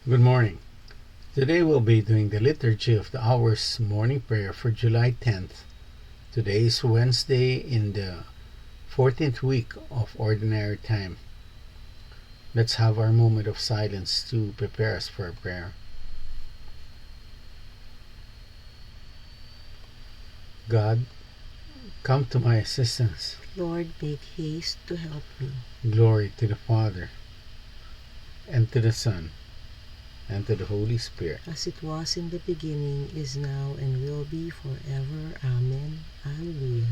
Good morning. Today we'll be doing the Liturgy of the Hours morning prayer for July 10th. Today is Wednesday in the 14th week of Ordinary Time. Let's have our moment of silence to prepare us for prayer. God, come to my assistance. Lord, make haste to help me. Glory to the Father, and to the Son, and to the Holy Spirit. As it was in the beginning, is now, and will be forever. Amen. Alleluia.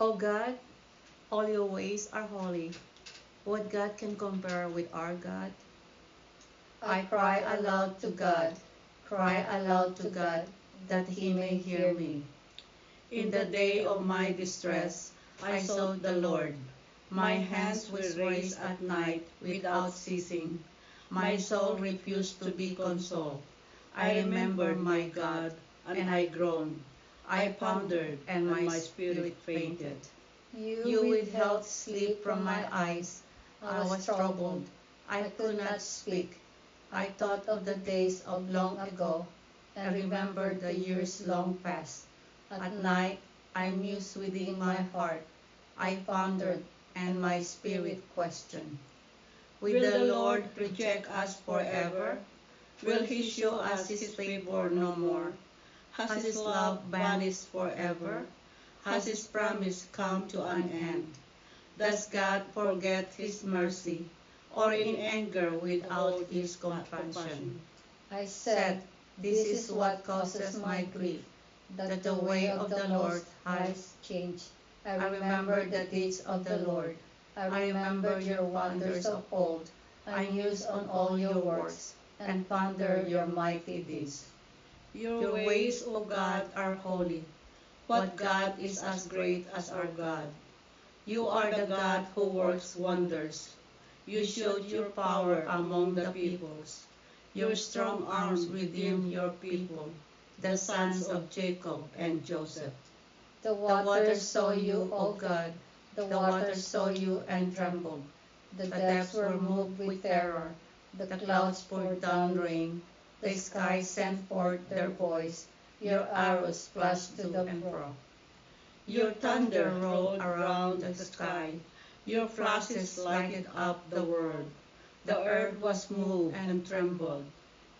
O God, all your ways are holy. What God can compare with our God? I cry aloud to God, cry aloud to God, that he may hear me. In the day of my distress, I sought the Lord. My hands were raised at night without ceasing. My soul refused to be consoled. I remembered my God, and I groaned. I pondered, and my spirit fainted. You withheld sleep from my eyes. I was troubled. I could not speak. I thought of the days of long ago, and remembered the years long past. At night, I mused within my heart. I pondered, and my spirit questioned. Will the Lord reject us forever? Will he show us his favor no more? Has his love vanished forever? Has his promise come to an end? Does God forget his mercy, or in anger without his compassion? I said, this is what causes my grief, that the way of the Lord has changed. I remember the deeds of the Lord. I remember your wonders of old. I muse on all your works, and ponder your mighty deeds. Your ways, O God, are holy. What God is as great as our God? You are the God who works wonders. You showed your power among the peoples. Your strong arms redeemed your people, the sons of Jacob and Joseph. The waters saw you, O God. The waters saw you and trembled. The depths were moved with terror. The clouds poured down rain. The skies sent forth their voice. Your arrows flashed to and fro. Your thunder rolled around the sky. Your flashes lighted up the world. The earth was moved and trembled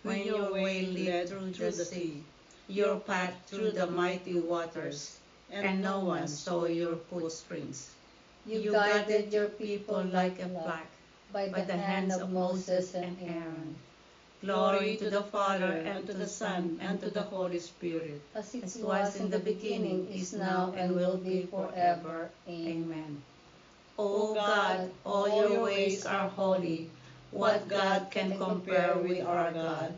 when your way led through the sea, your path through the mighty waters, and no one saw your footprints. You guided your people like a flock by the hands of Moses and Aaron. Glory to the Father, and to the Son, and to the Holy Spirit, as it was in the beginning, is now, and will be forever. Amen. O God, all your ways are holy. What God can compare with our God?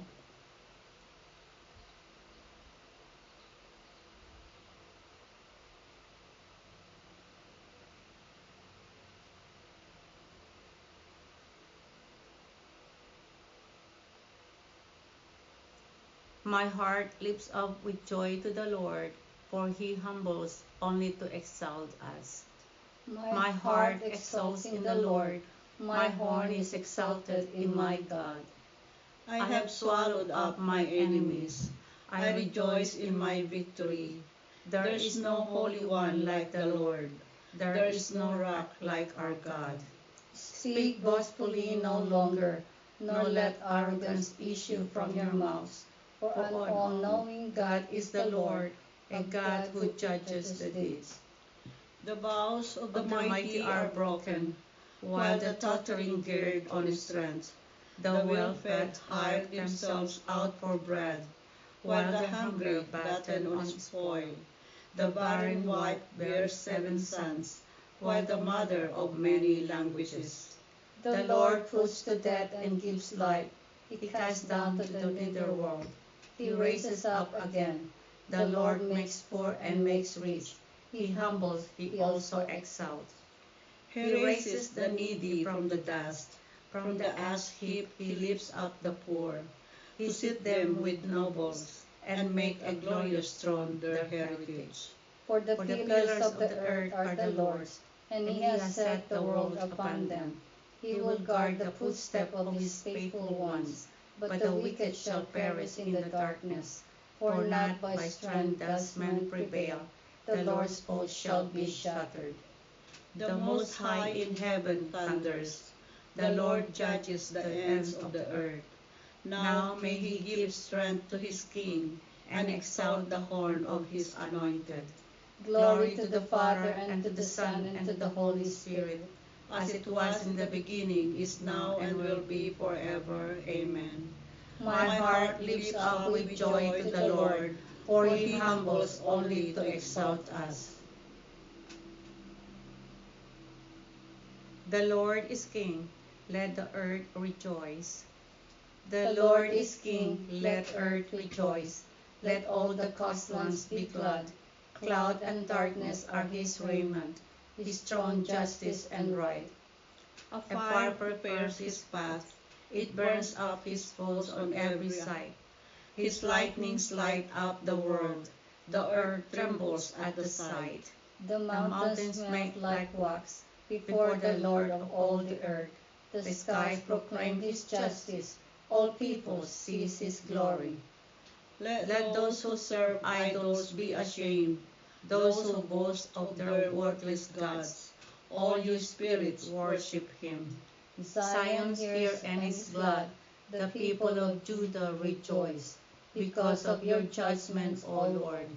My heart lifts up with joy to the Lord, for he humbles only to exalt us. My heart exalts in the Lord, my horn is exalted in my God. I have swallowed up my enemies, I rejoice in my victory. There is no Holy One like the Lord, there is no rock like our God. Speak boastfully no longer, nor let arrogance issue from your mouths. For an all-knowing God is the Lord, a God who judges the deeds. The bows of the mighty are broken, while the tottering gird on strength. The well-fed hire themselves out for bread, while the hungry batten on spoil. The barren wife bears 7 sons, while the mother of many languishes. The Lord puts to death and gives life. He casts down to the nether world. He raises up again. The Lord makes poor and makes rich. He humbles, he also exalts. He raises the needy from the dust. From the ash heap he lifts up the poor. He sits them with nobles, and make a glorious throne their heritage. For the pillars of the earth are the Lord's, and he has set the world upon them. He will guard the footstep of his faithful ones, but the wicked shall perish in the darkness. For not by strength does man prevail, the Lord's foes shall be shattered. The Most High in heaven thunders, the Lord judges the ends of the earth. Now may he give strength to his king, and exalt the horn of his anointed. Glory to the Father, and to the Son, and to the Holy Spirit, as it was in the beginning, is now, and will be forever. Amen. My heart lifts up with joy to the Lord, for he humbles only to exalt us. The Lord is King, let the earth rejoice. The Lord is King, let earth rejoice. Let all the coastlands be glad. Cloud and darkness are his raiment, his throne justice and right. A fire prepares his path, it burns up his foes on every side. His lightnings light up the world, the earth trembles at the sight. The mountains melt like wax before the Lord of all the earth. The skies proclaim his justice, all peoples see his glory. Let those who serve idols be ashamed, those who boast of their worthless gods. All you spirits worship him. Zion hears and is glad, the people of Judah rejoice, because of your judgments, O Lord.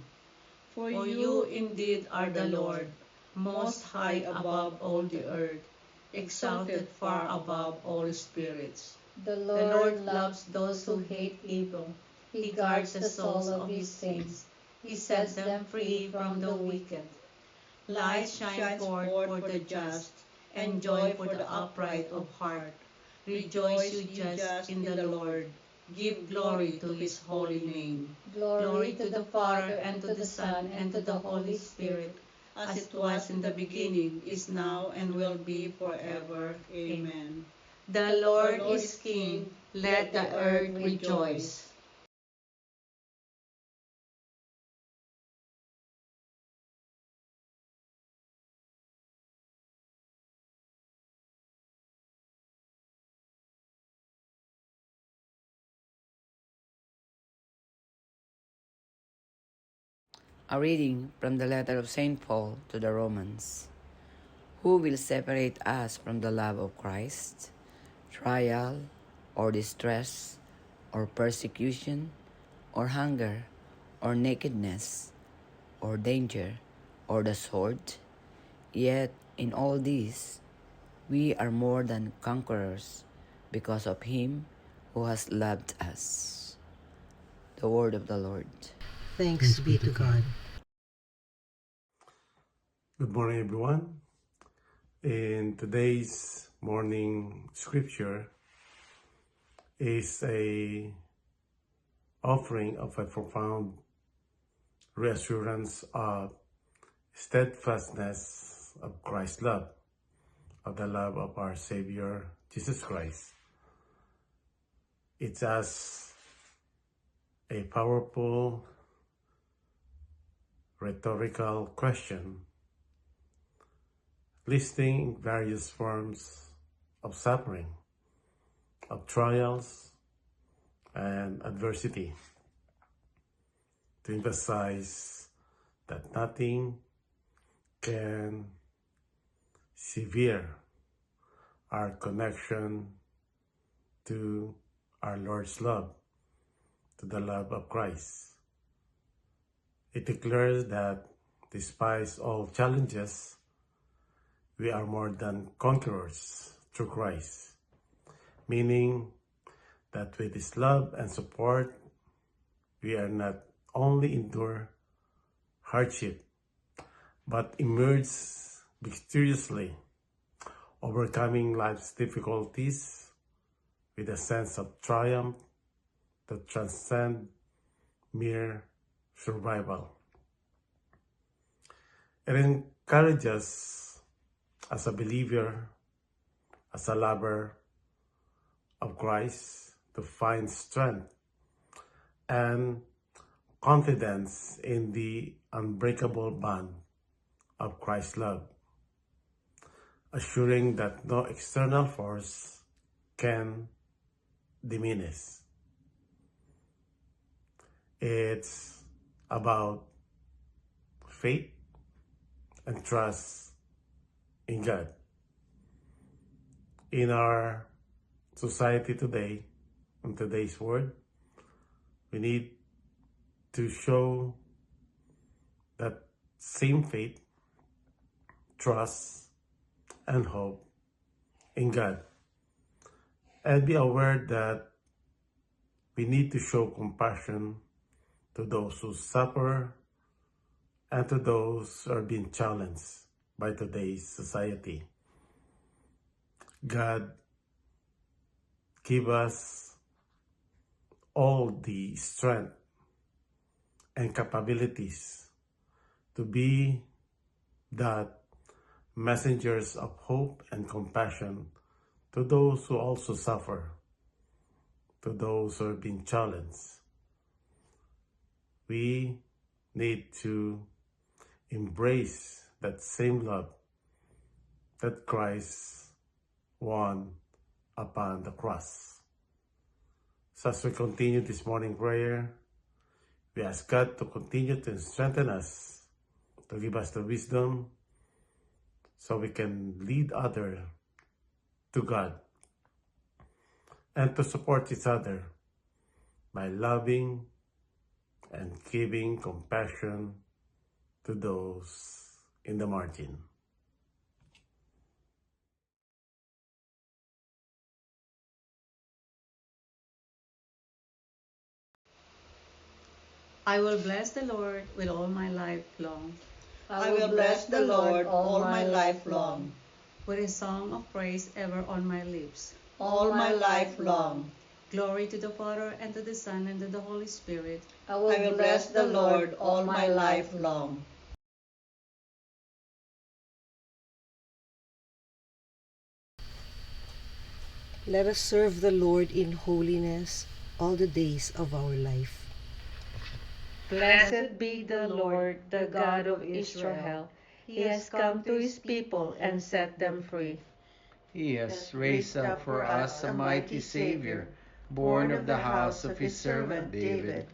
For you indeed are the Lord, most high above all the earth, exalted far above all spirits. The Lord loves those who hate evil. He guards the souls of his saints. He sets them free from the wicked. Light shines forth for the just, and joy for the upright of heart. Rejoice, you just, in the Lord. Give glory to his holy name. Glory to the Father, and to the Son, and to the Holy Spirit, as it was in the beginning, is now, and will be forever. Amen. The Lord is King, let the earth rejoice. A reading from the letter of St. Paul to the Romans. Who will separate us from the love of Christ? Trial, or distress, or persecution, or hunger, or nakedness, or danger, or the sword? Yet in all these we are more than conquerors because of him who has loved us. The word of the Lord. Thanks be to God. Good morning, everyone. In today's morning scripture is a offering of a profound reassurance of steadfastness of Christ's love, of the love of our Savior Jesus Christ. It's as a powerful rhetorical question listing various forms of suffering, of trials, and adversity to emphasize that nothing can sever our connection to our Lord's love, to the love of Christ. It declares that despite all challenges, we are more than conquerors through Christ, meaning that with His love and support, we are not only endure hardship, but emerge victoriously, overcoming life's difficulties with a sense of triumph that transcends mere survival. It encourages as a believer, as a lover of Christ, to find strength and confidence in the unbreakable bond of Christ's love, assuring that no external force can diminish. It's about faith and trust in God. In our society today, in today's world, we need to show that same faith, trust, and hope in God. And be aware that we need to show compassion to those who suffer and to those who are being challenged by today's society. God give us all the strength and capabilities to be that messengers of hope and compassion to those who also suffer, to those who are being challenged. We need to embrace that same love that Christ won upon the cross. So as we continue this morning prayer, we ask God to continue to strengthen us, to give us the wisdom so we can lead others to God and to support each other by loving and giving compassion to those in the margin. I will bless the Lord with all my life long, I will bless the Lord all my life long, with a song of praise ever on my lips. all my life long. Glory to the Father, and to the Son, and to the Holy Spirit. I will bless the Lord all my life long. Let us serve the Lord in holiness all the days of our life. Blessed be the Lord, the God of Israel. He has come to his people and set them free. He has raised up for us a mighty Savior, born of the house of his servant David.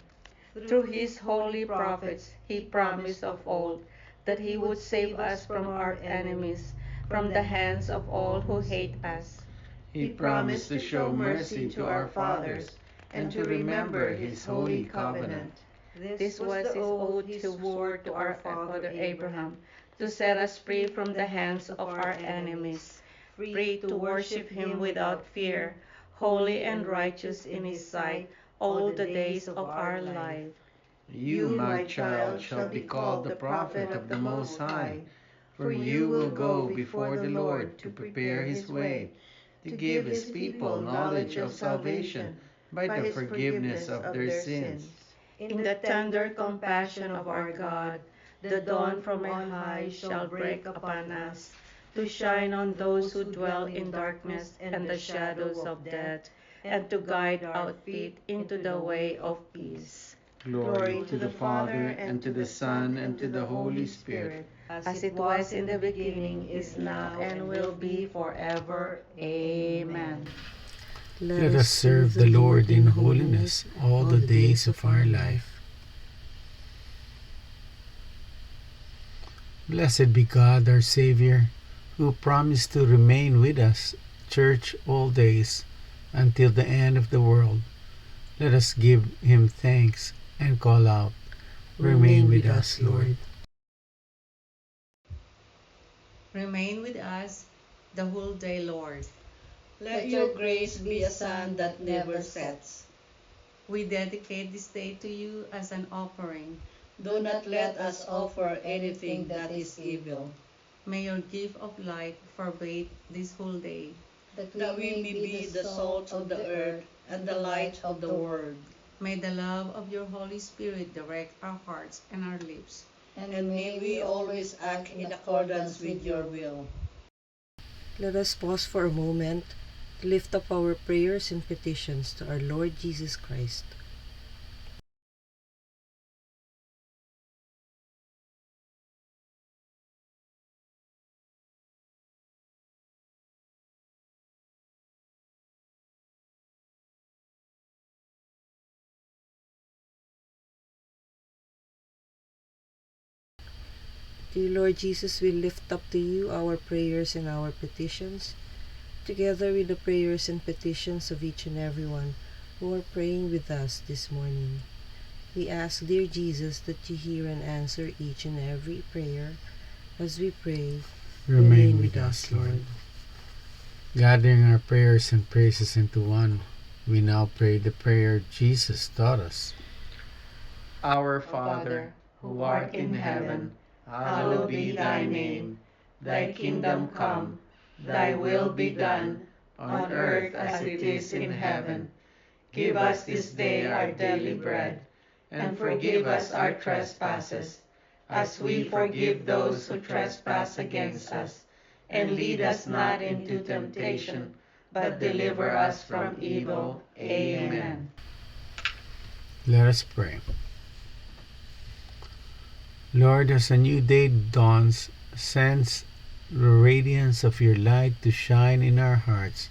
Through his holy prophets, he promised of old that he would save us from our enemies, from the hands of all who hate us. He promised to show mercy to our fathers and to remember his holy covenant. This was his oath he swore to our father Abraham, to set us free from the hands of our enemies, free to worship him without fear, holy and righteous in his sight all the days of our life. You, my child, shall be called the prophet of the Most High, for you will go before the Lord to prepare his way, to give his people knowledge of salvation by the forgiveness of their sins. In the tender compassion of our God, the dawn from on high shall break upon us, to shine on those who dwell in darkness and the shadows of death, and to guide our feet into the way of peace. Glory to the Father, and to the Son, and to the Holy Spirit, As it was in the beginning, is now, and will be forever. Amen. Let us serve the Lord in holiness all the days of our life. Blessed be God, our Savior, who promised to remain with us, Church, all days, until the end of the world. Let us give Him thanks and call out, Remain with us, Lord. Remain with us the whole day, Lord. Let your grace be a sun that never sets. We dedicate this day to you as an offering. Do not let us offer anything that is evil, May your gift of light pervade this whole day. that we may be the salt of the earth and the light of the world. May the love of your Holy Spirit direct our hearts and our lips. And may we always act in accordance with your will. Let us pause for a moment to lift up our prayers and petitions to our Lord Jesus Christ. Dear Lord Jesus, we lift up to you our prayers and our petitions, together with the prayers and petitions of each and everyone who are praying with us this morning. We ask, dear Jesus, that you hear and answer each and every prayer as we pray. Remain with us, Lord. Gathering our prayers and praises into one, we now pray the prayer Jesus taught us. Our Father, who art in heaven, hallowed be thy name. Thy kingdom come, thy will be done, on earth as it is in heaven. Give us this day our daily bread, and forgive us our trespasses, as we forgive those who trespass against us. And lead us not into temptation, but deliver us from evil. Amen. Let us pray. Lord, as a new day dawns, send the radiance of your light to shine in our hearts.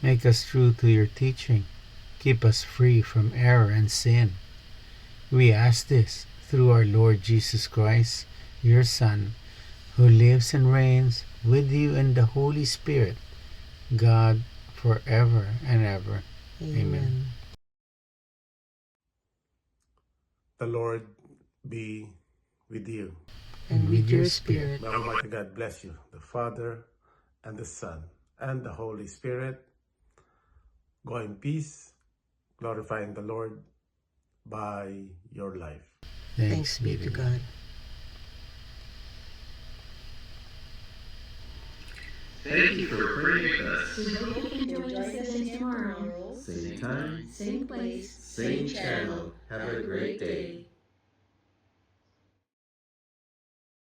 Make us true to your teaching. Keep us free from error and sin. We ask this through our Lord Jesus Christ, your Son, who lives and reigns with you in the Holy Spirit, God, forever and ever. Amen. The Lord be with you. And with your spirit. May Almighty God bless you, the Father, and the Son, and the Holy Spirit. Go in peace, glorifying the Lord by your life. Thanks be to God. Thank you for praying with us. We hope you enjoy us again tomorrow. Same time, Same place. same channel. Have a great day.